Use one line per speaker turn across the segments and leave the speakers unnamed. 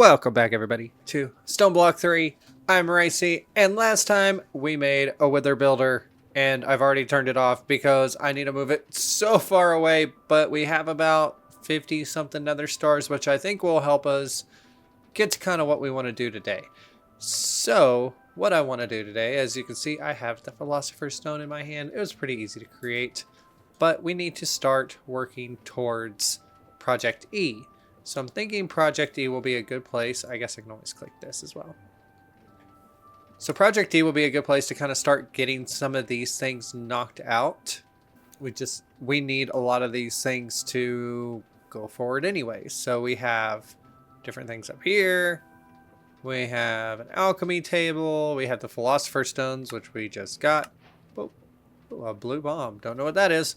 Welcome back everybody to Stoneblock 3. I'm Racy, and last time we made a wither builder, and I've already turned it off because I need to move it so far away, but we have about 50 something nether stars, which I think will help us get to kind of what we want to do today. So what I want to do today, as you can see, I have the Philosopher's Stone in my hand. It was pretty easy to create, but we need to start working towards Project E. So I'm thinking Project E will be a good place. I guess I can always click this as well. So Project E will be a good place to kind of start getting some of these things knocked out. We need a lot of these things to go forward anyway. So we have different things up here. We have an alchemy table. We have the Philosopher's Stones, which we just got. Oh, a blue bomb. Don't know what that is.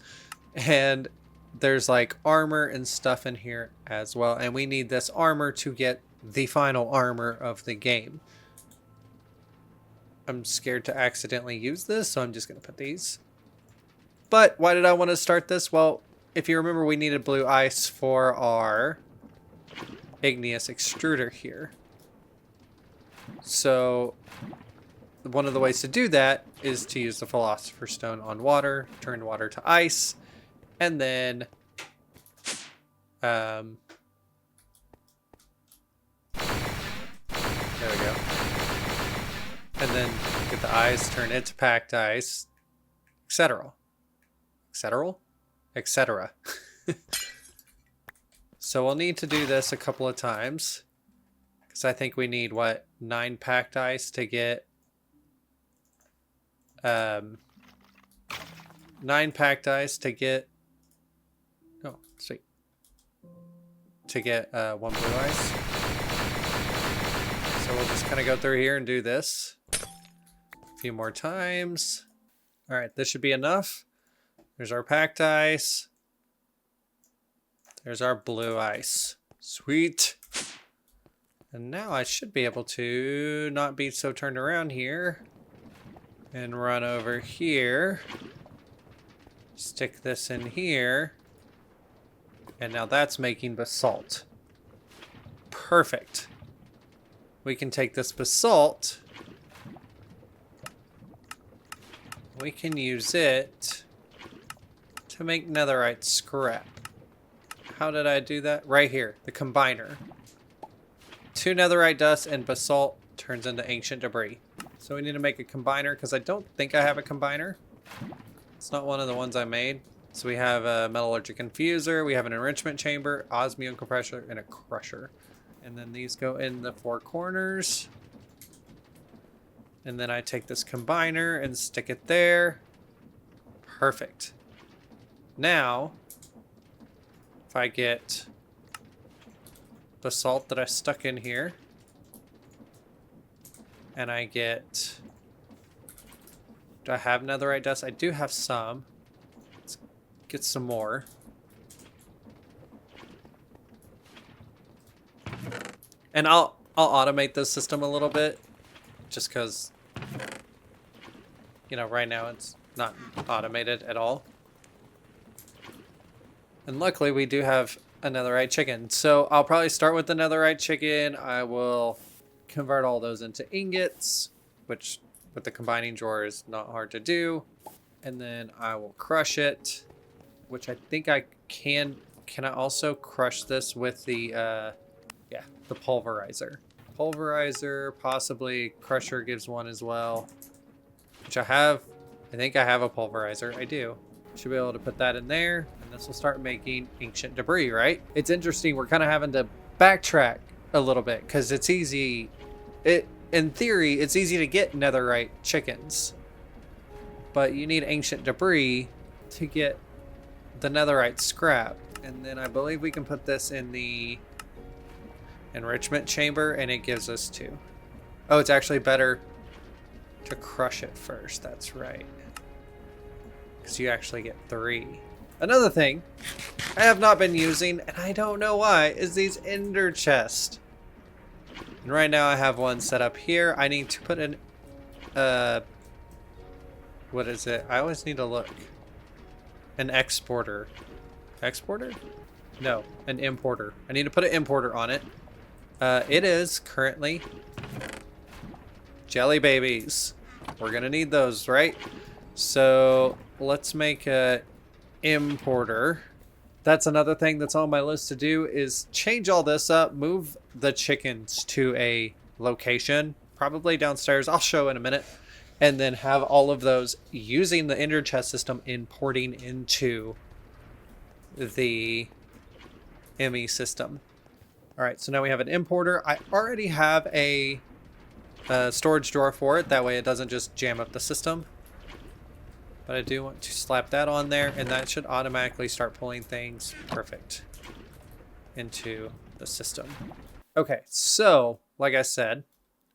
And there's like armor and stuff in here as well. And we need this armor to get the final armor of the game. I'm scared to accidentally use this, so I'm just going to put these. But why did I want to start this? Well, if you remember, we needed blue ice for our igneous extruder here. So one of the ways to do that is to use the Philosopher's Stone on water, turn water to ice, and then there we go. And then get the ice, turn it to packed ice, etc. Etc. So we'll need to do this a couple of times, because I think we need, what, 9 packed ice to get 9 packed ice to get, oh sweet, to get 1 blue ice. So we'll just kind of go through here and do this a few more times. All right, this should be enough. There's our packed ice. There's our blue ice. Sweet. And now I should be able to not be so turned around here and run over here. Stick this in here. And now that's making basalt. Perfect. We can take this basalt. We can use it to make netherite scrap. How did I do that? Right here, the combiner. 2 netherite dust and basalt turns into ancient debris. So we need to make a combiner, because I don't think I have a combiner. It's not one of the ones I made. So we have a metallurgic infuser, we have an enrichment chamber, osmium compressor, and a crusher. And then these go in the 4 corners. And then I take this combiner and stick it there. Perfect. Now, if I get basalt that I stuck in here, and I get, do I have netherite dust? I do have some. Let's get some more. And I'll automate this system a little bit, just because, you know, right now it's not automated at all. And luckily we do have a netherite chicken. So I'll probably start with the netherite chicken. I will convert all those into ingots, which with the combining drawer is not hard to do. And then I will crush it, which I think I can. Can I also crush this with the, yeah, the pulverizer? Pulverizer, possibly crusher gives one as well, which I have. I think I have a pulverizer. I do. Should be able to put that in there, and this will start making ancient debris, right? It's interesting. We're kind of having to backtrack a little bit because it's easy. In theory, it's easy to get netherite chickens, but you need ancient debris to get the netherite scrap. And then I believe we can put this in the enrichment chamber, and it gives us 2. Oh, it's actually better to crush it first. That's right, because you actually get 3. Another thing I have not been using, and I don't know why, is these ender chests. And right now I have one set up here. I need to put an what is it? I always need to look. An exporter. Exporter? No, an importer. I need to put an importer on it. It is currently jelly babies. We're gonna need those, right? So let's make a importer. That's another thing that's on my list to do is change all this up, move the chickens to a location, probably downstairs. I'll show in a minute. And then have all of those using the ender chest system importing into the ME system. All right, so now we have an importer. I already have a storage drawer for it. That way it doesn't just jam up the system. But I do want to slap that on there, and that should automatically start pulling things perfect into the system. Okay, so like I said,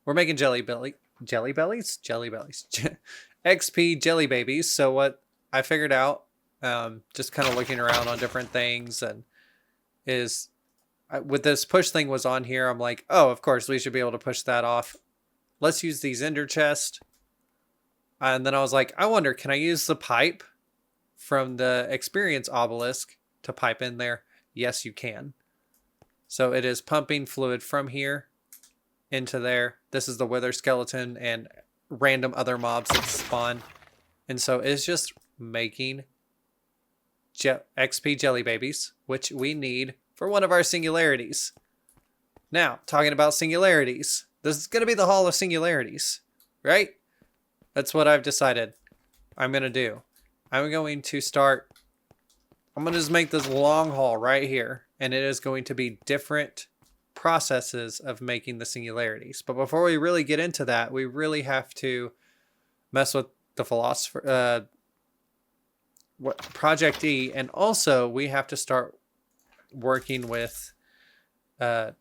we're making jelly bellies, XP jelly babies. So what I figured out, just kind of looking around on different things, and is with this push thing was on here. I'm like, oh, of course we should be able to push that off. Let's use these ender chest. And then I was like, I wonder, can I use the pipe from the experience obelisk to pipe in there? Yes, you can. So it is pumping fluid from here into there. This is the wither skeleton and random other mobs that spawn. And so it's just making XP jelly babies, which we need for one of our singularities. Now, talking about singularities. This is going to be the Hall of Singularities, right? That's what I've decided I'm going to do. I'm going to just make this long haul right here. And it is going to be different processes of making the singularities. But before we really get into that, we really have to mess with the philosopher, Project E. And also we have to start working with I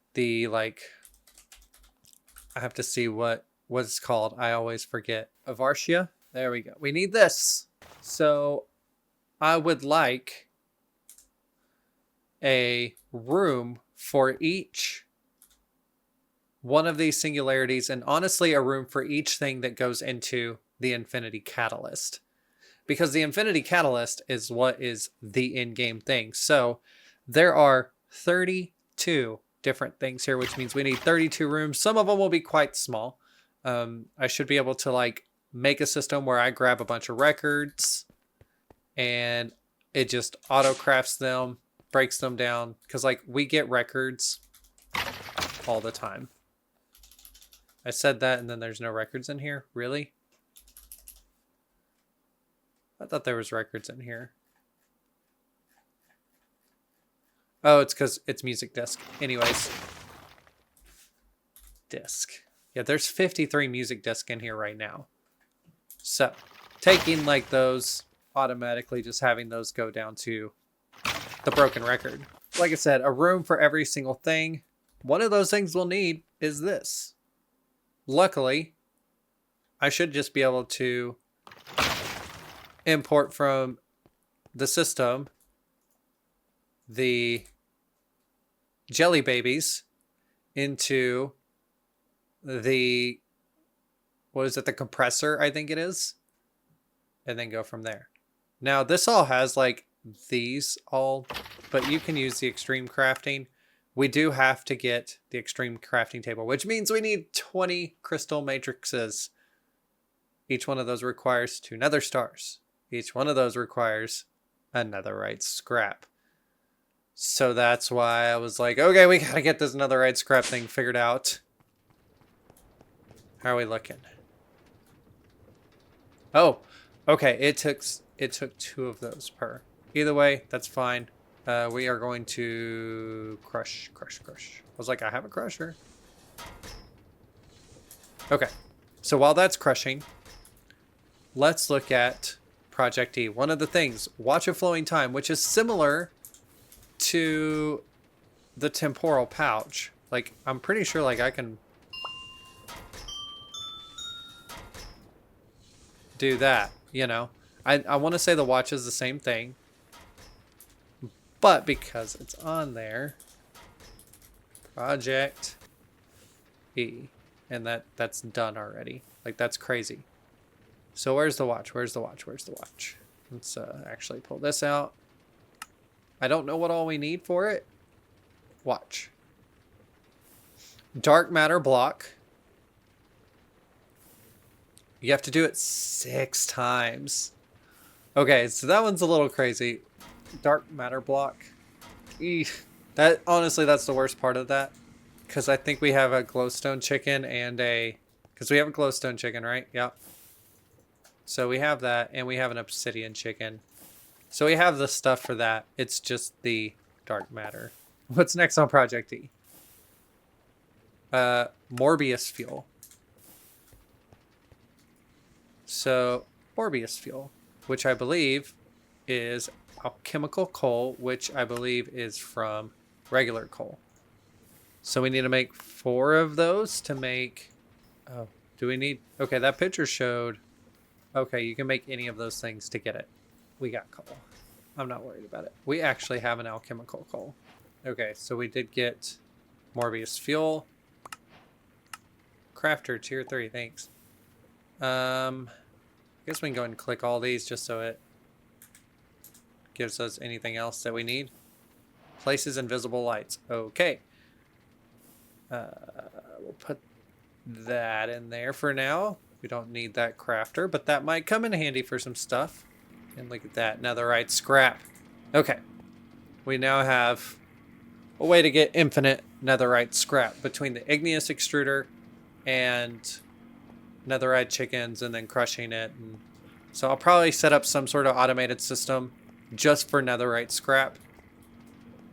have to see what it's called. I always forget. Avartia. There we go. We need this. So I would like a room for each one of these singularities, and honestly a room for each thing that goes into the Infinity Catalyst. Because the Infinity Catalyst is what is the in-game thing. So there are 32 different things here, which means we need 32 rooms. Some of them will be quite small. I should be able to make a system where I grab a bunch of records and it just auto crafts them, breaks them down. Because we get records all the time. I said that and then there's no records in here. Really? I thought there was records in here. Oh, it's because it's music disc. Anyways. Disc. Yeah, there's 53 music discs in here right now. So, taking those, automatically just having those go down to the broken record. Like I said, a room for every single thing. One of those things we'll need is this. Luckily, I should just be able to import from the system the jelly babies into the, the compressor, I think it is, and then go from there. Now this all has these all, but you can use the extreme crafting. We do have to get the extreme crafting table, which means we need 20 crystal matrices. Each one of those requires 2 nether stars. Each one of those requires a netherite scrap. So that's why I was like, okay, we gotta get this netherite scrap thing figured out. How are we looking? Oh, okay. It took 2 of those per. Either way, that's fine. We are going to crush. I was like, I have a crusher. Okay. So while that's crushing, let's look at Project E. One of the things, watch a flowing time, which is similar to the temporal pouch. I'm pretty sure I can do that, I want to say the watch is the same thing, but because it's on there, Project E, and that's done already. That's crazy. So where's the watch? Where's the watch? Let's actually pull this out. I don't know what all we need for it. Watch. Dark matter block. You have to do it 6 times. Okay, so that one's a little crazy. Dark matter block. Eesh. That, honestly, that's the worst part of that. Because I think we have a glowstone chicken and a... Because we have a glowstone chicken, right? Yep. So we have that, and we have an obsidian chicken. So we have the stuff for that. It's just the dark matter. What's next on Project E? Morbius fuel. So, Morbius fuel, which I believe is alchemical coal, which I believe is from regular coal. So we need to make 4 of those to make... Oh, do we need... Okay, that picture showed... Okay, you can make any of those things to get it. We got coal. I'm not worried about it. We actually have an alchemical coal. Okay, so we did get Morbius fuel. Crafter tier 3, thanks. I guess we can go ahead and click all these just so it gives us anything else that we need. Places invisible lights. Okay. We'll put that in there for now. We don't need that crafter, but that might come in handy for some stuff. And look at that, netherite scrap. Okay. We now have a way to get infinite netherite scrap between the igneous extruder and netherite chickens and then crushing it. And so I'll probably set up some sort of automated system just for netherite scrap.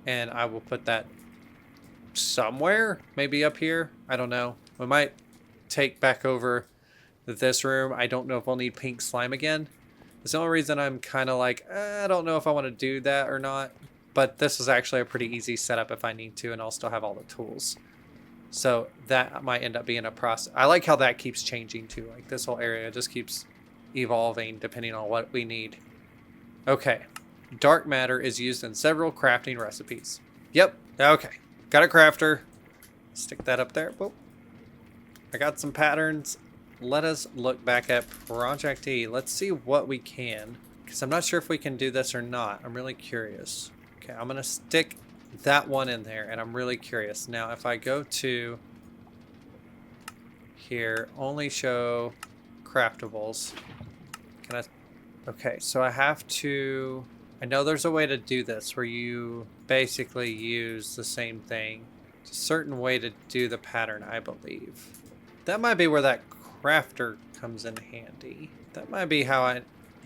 And I will put that somewhere, maybe up here. I don't know. We might take back over this room. I don't know if we'll need pink slime again. It's the only reason I'm kind of like, I don't know if I want to do that or not. But this is actually a pretty easy setup if I need to, and I'll still have all the tools. So that might end up being a process. I like how that keeps changing too. Like this whole area just keeps evolving depending on what we need. Okay. Dark matter is used in several crafting recipes. Yep. Okay. Got a crafter. Stick that up there. Boop. I got some patterns. Let us look back at Project E. Let's see what we can. Because I'm not sure if we can do this or not. I'm really curious. Okay, I'm going to stick that one in there, and I'm really curious. Now, if I go to here, only show craftables. Can I? Okay, so I have to... I know there's a way to do this where you basically use the same thing. It's a certain way to do the pattern, I believe. That might be where that crafter comes in handy. That might be how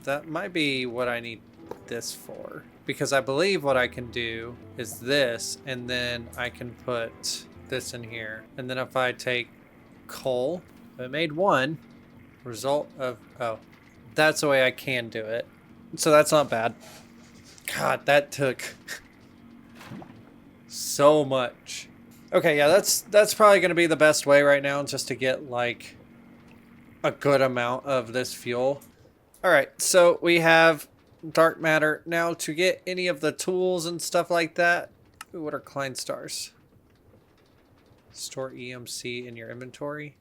that might be what I need this for. Because I believe what I can do is this, and then I can put this in here. And then if I take coal, I made 1, result of, oh, that's the way I can do it. So that's not bad. God, that took so much. Okay, yeah, that's probably going to be the best way right now, just to get like a good amount of this fuel. All right, so we have dark matter. Now to get any of the tools and stuff like that, ooh, what are Klein stars? Store EMC in your inventory.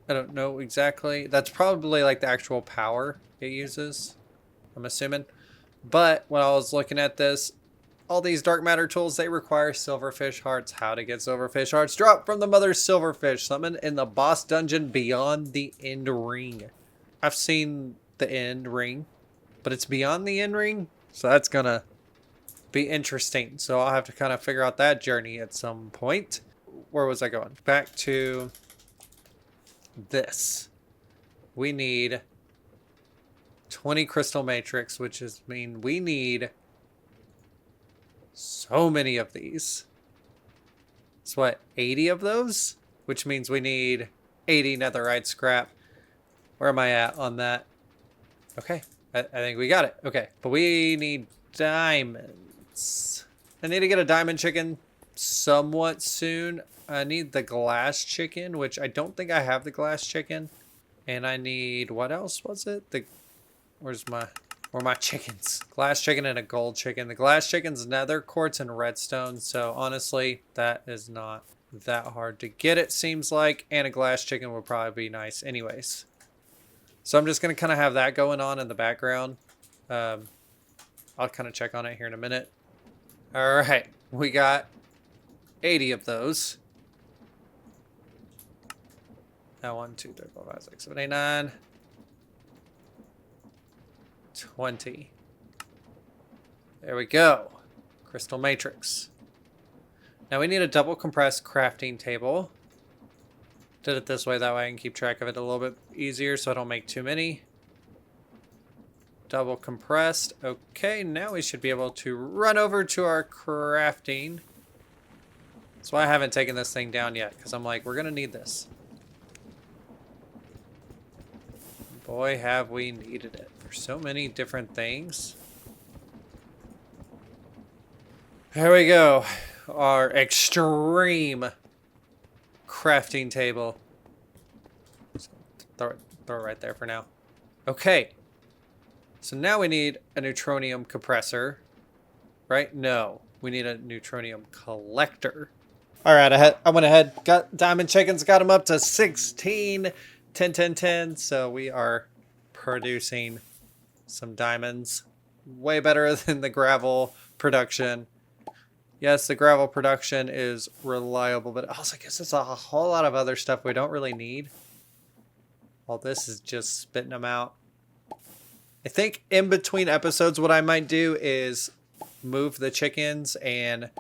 I don't know exactly. That's probably like the actual power it uses, I'm assuming. But when I was looking at this, all these dark matter tools, they require silverfish hearts. How to get silverfish hearts? Drop from the mother silverfish. Summon in the boss dungeon beyond the end ring. I've seen the end ring, but it's beyond the end ring. So that's going to be interesting. So I'll have to kind of figure out that journey at some point. Where was I going? Back to this. We need 20 crystal matrix, which is mean we need so many of these. It's what, 80 of those? Which means we need 80 netherite scrap. Where am I at on that? Okay, I think we got it. Okay, but we need diamonds. I need to get a diamond chicken somewhat soon. I need the glass chicken, which I don't think I have the glass chicken. And I need, what else was it? Where are my chickens? Glass chicken and a gold chicken. The glass chicken's nether quartz and redstone. So honestly, that is not that hard to get, it seems like. And a glass chicken would probably be nice anyways. So I'm just going to kind of have that going on in the background. I'll kind of check on it here in a minute. All right. We got 80 of those. Now 1, 2, 3, 4, 5, 6, 7, 8, 9, 20. There we go. Crystal matrix. Now we need a double compressed crafting table. Did it this way, that way I can keep track of it a little bit easier so I don't make too many. Double compressed. Okay, now we should be able to run over to our crafting. That's why I haven't taken this thing down yet, because I'm like, we're going to need this. Boy, have we needed it for so many different things. There we go. Our extreme crafting table. Throw it right there for now. Okay. So now we need a neutronium compressor. Right? No. We need a neutronium collector. Alright, I went ahead, got diamond chickens, got them up to 16, 10, 10, 10. So we are producing some diamonds. Way better than the gravel production. Yes, the gravel production is reliable, but also gives us a whole lot of other stuff we don't really need. Well, this is just spitting them out. I think in between episodes, what I might do is move the chickens and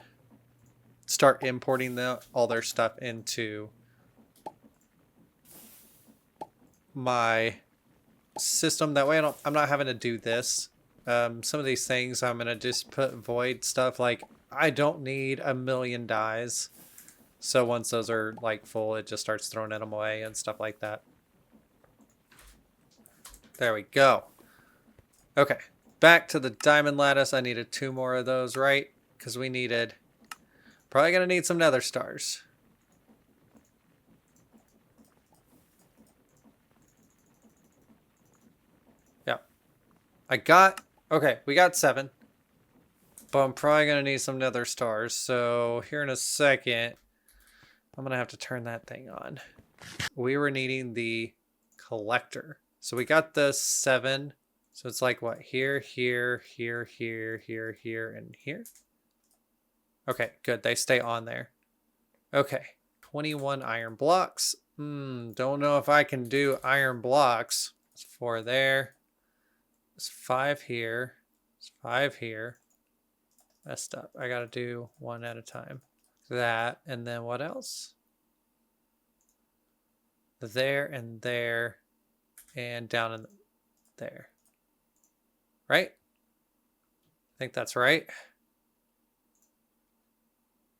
start importing all their stuff into my system. That way I'm not having to do this. Some of these things I'm going to just put void stuff like I don't need 1,000,000 dyes. So once those are like full, it just starts throwing them away and stuff like that. There we go. Okay, back to the diamond lattice. I needed 2 more of those, right? Because we needed... Probably going to need some nether stars. Yeah. Okay, we got 7. But I'm probably going to need some nether stars. So here in a second, I'm going to have to turn that thing on. We were needing the collector. So we got the 7. So it's like what? Here, here, here, here, here, here, and here. Okay, good. They stay on there. Okay. 21 iron blocks. Don't know if I can do iron blocks. It's 4 there. It's 5 here. It's 5 here. Messed up. I gotta do 1 at a time. That, and then what else? There and there, and down in there. Right? I think that's right.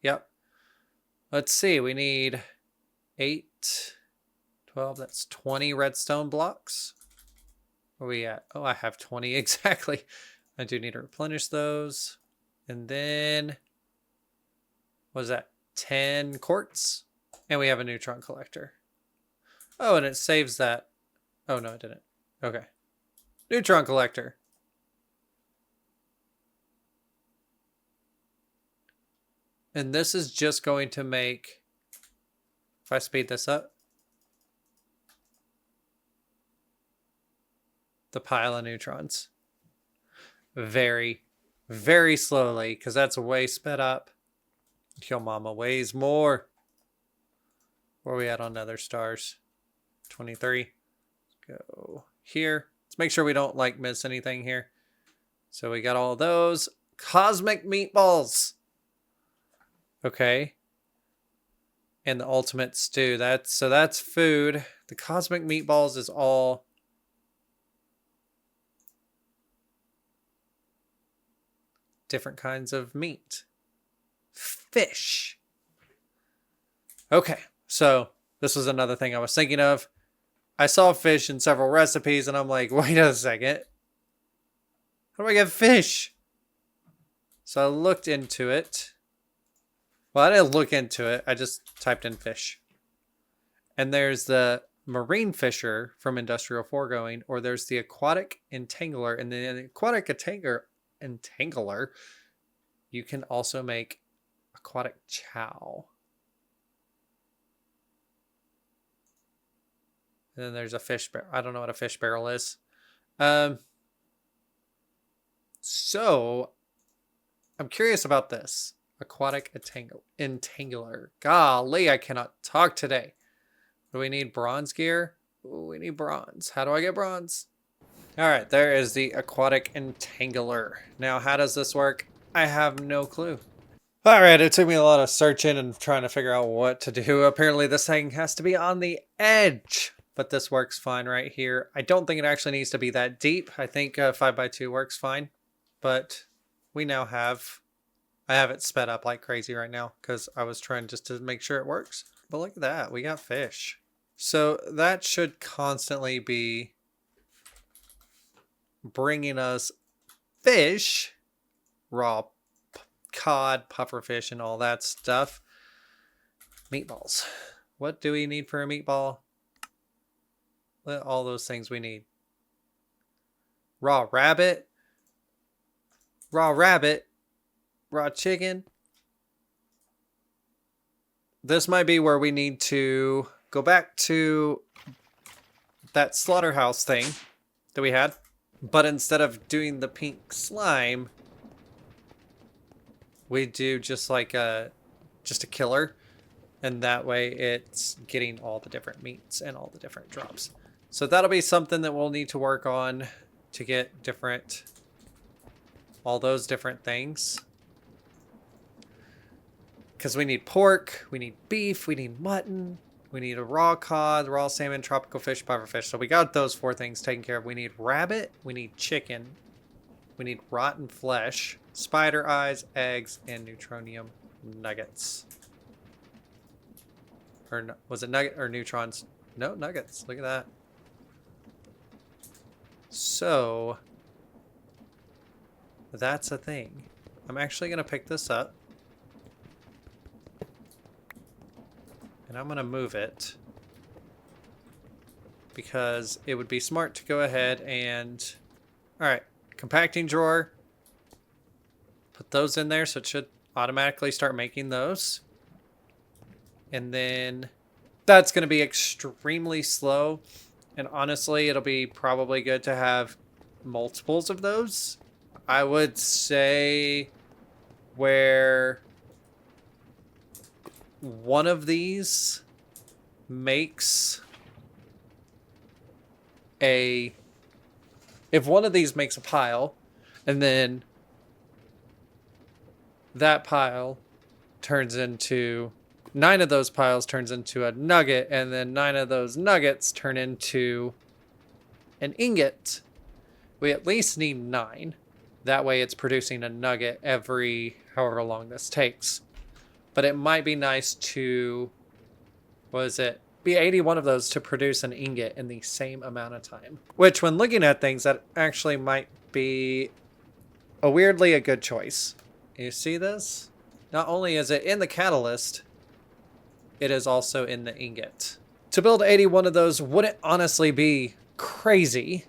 Yep. Let's see. We need 8, 12. That's 20 redstone blocks. Where are we at? Oh, I have 20 exactly. I do need to replenish those. And then, what is that? 10 quartz. And we have a neutron collector. Oh, and it saves that. Oh, no, it didn't. Okay. Neutron collector. And this is just going to make, if I speed this up, the pile of neutrons. Very, very slowly, because that's way sped up. Your mama weighs more. Where are we at on nether stars? 23. Let's go here. Let's make sure we don't like miss anything here. So we got all those. Cosmic meatballs. Okay. And the ultimate stew. That's food. The cosmic meatballs is all different kinds of meat. Fish. Okay. So this was another thing I was thinking of. I saw fish in several recipes and I'm like, wait a second. How do I get fish? So I looked into it. Well, I didn't look into it. I just typed in fish. And there's the marine fisher from Industrial Foregoing, or there's the aquatic entangler. And the aquatic entangler, you can also make aquatic chow. And then there's a fish barrel. I don't know what a fish barrel is. So I'm curious about this. Aquatic entangler. Golly, I cannot talk today. Do we need bronze gear? Ooh, we need bronze. How do I get bronze? All right, there is the aquatic entangler. Now, how does this work? I have no clue. All right, it took me a lot of searching and trying to figure out what to do. Apparently, this thing has to be on the edge, but this works fine right here. I don't think it actually needs to be that deep. I think 5x2 works fine, but we now have... I have it sped up like crazy right now because I was trying just to make sure it works. But look at that, we got fish. So that should constantly be bringing us fish, raw cod, pufferfish, and all that stuff. Meatballs. What do we need for a meatball? All those things we need. Raw rabbit. Raw rabbit. Raw chicken. This might be where we need to go back to that slaughterhouse thing that we had. But instead of doing the pink slime, we do just like just a killer. And that way it's getting all the different meats and all the different drops. So that'll be something that we'll need to work on to get all those different things. Because we need pork, we need beef, we need mutton, we need a raw cod, raw salmon, tropical fish, pufferfish. So we got those 4 things taken care of. We need rabbit, we need chicken, we need rotten flesh, spider eyes, eggs, and neutronium nuggets. Or was it nugget or neutrons? No, nuggets. Look at that. So that's a thing. I'm actually going to pick this up. And I'm going to move it because it would be smart to go ahead and... Alright, compacting drawer. Put those in there so it should automatically start making those. And then that's going to be extremely slow. And honestly, it'll be probably good to have multiples of those. I would say where... one of these makes a... If one of these makes a pile, and then that pile turns into... 9 of those piles turns into a nugget, and then 9 of those nuggets turn into an ingot. We at least need 9. That way it's producing a nugget every however long this takes. But it might be nice to, be 81 of those to produce an ingot in the same amount of time. Which, when looking at things, that actually might be weirdly a good choice. You see this? Not only is it in the catalyst, it is also in the ingot. To build 81 of those wouldn't honestly be crazy.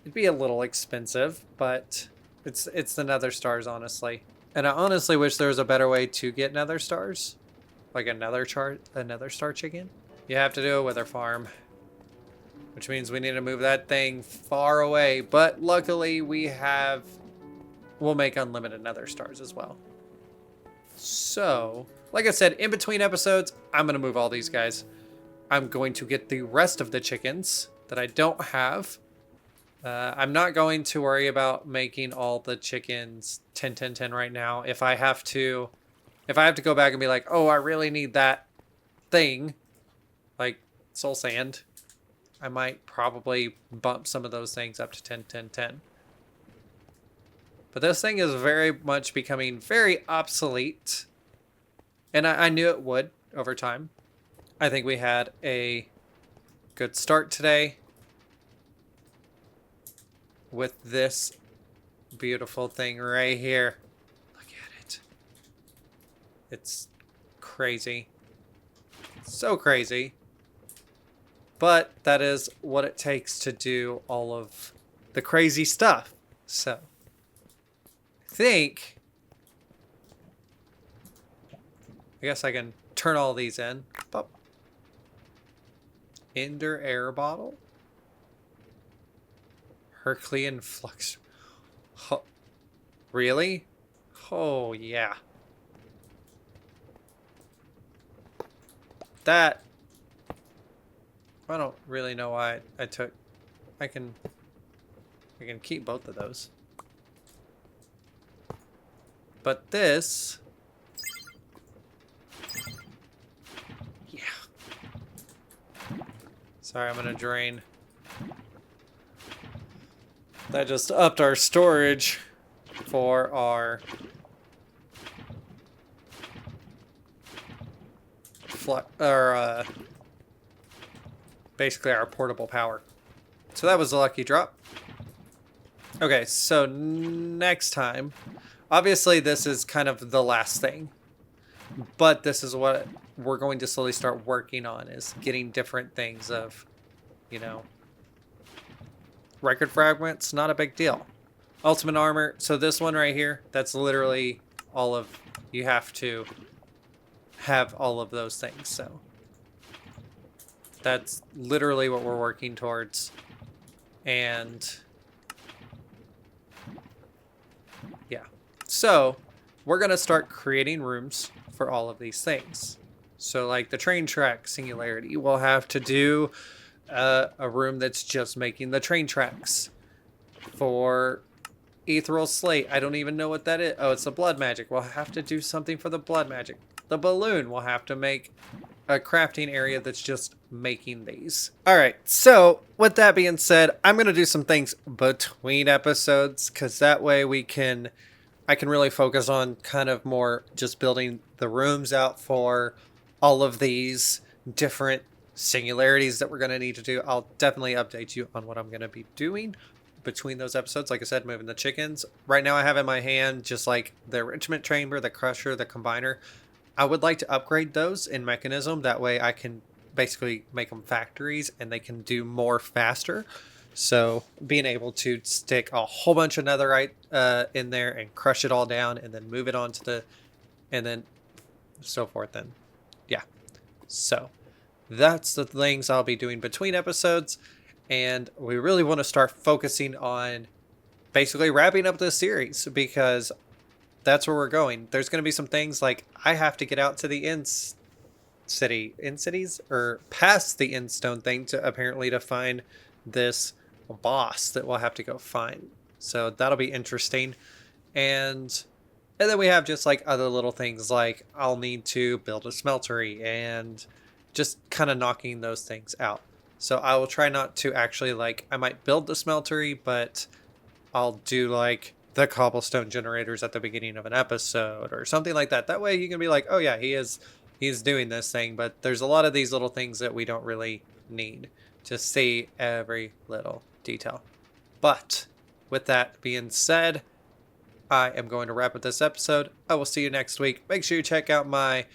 It'd be a little expensive, but it's the nether stars, honestly. And I honestly wish there was a better way to get nether stars. Like a nether star chicken. You have to do a wither farm. Which means we need to move that thing far away. But luckily we'll make unlimited nether stars as well. So, like I said, in between episodes, I'm going to move all these guys. I'm going to get the rest of the chickens that I don't have. I'm not going to worry about making all the chickens 10, 10, 10 right now. If I have to go back and be like, oh, I really need that thing, like soul sand, I might probably bump some of those things up to 10, 10, 10. But this thing is very much becoming very obsolete. And I knew it would over time. I think we had a good start today with this beautiful thing right here. Look at it. It's crazy. So crazy. But that is what it takes to do all of the crazy stuff. So, I guess I can turn all these in. Pop. Ender air bottle. Herculean flux. Oh, really? Oh, yeah. I don't really know why I took... I can keep both of those. But this... Yeah. Sorry, I'm gonna drain. That just upped our storage for our basically our portable power. So that was a lucky drop. Okay, so next time, obviously this is kind of the last thing, but this is what we're going to slowly start working on, is getting different things of, you know, record fragments, not a big deal. Ultimate armor, so this one right here, that's literally all of, you have to have all of those things, so that's literally what we're working towards. And yeah, so we're gonna start creating rooms for all of these things. So like the train track singularity, we'll have to do a room that's just making the train tracks. For ethereal slate, I don't even know what that is. Oh, it's the blood magic. We'll have to do something for the blood magic. The balloon, we'll have to make a crafting area that's just making these. All right, so with that being said, I'm gonna do some things between episodes, because that way I can really focus on kind of more just building the rooms out for all of these different singularities that we're going to need to do. I'll definitely update you on what I'm going to be doing between those episodes. Like I said, moving the chickens. Right now I have in my hand just like the enrichment chamber, the crusher, the combiner. I would like to upgrade those in mechanism. That way I can basically make them factories and they can do more faster. So being able to stick a whole bunch of netherite in there and crush it all down and then move it onto the, and then so forth. And yeah, so that's the things I'll be doing between episodes. And we really want to start focusing on basically wrapping up this series, because that's where we're going. There's going to be some things like I have to get out to the cities or past the end stone thing to apparently to find this boss that we'll have to go find. So that'll be interesting. And then we have just like other little things like I'll need to build a smeltery and just kind of knocking those things out. So I will try not to actually like, I might build the smeltery, but I'll do like the cobblestone generators at the beginning of an episode or something like that. That way you can be like, oh yeah, he's doing this thing, but there's a lot of these little things that we don't really need to see every little detail. But with that being said, I am going to wrap up this episode. I will see you next week. Make sure you check out my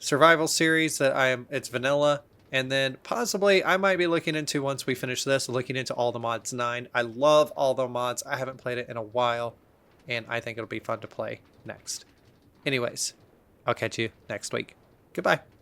survival series that it's vanilla. And then possibly I might be looking into, once we finish this, looking into All the Mods 9. I love all the mods. I haven't played it in a while, and I think it'll be fun to play next. Anyways, I'll catch you next week. Goodbye.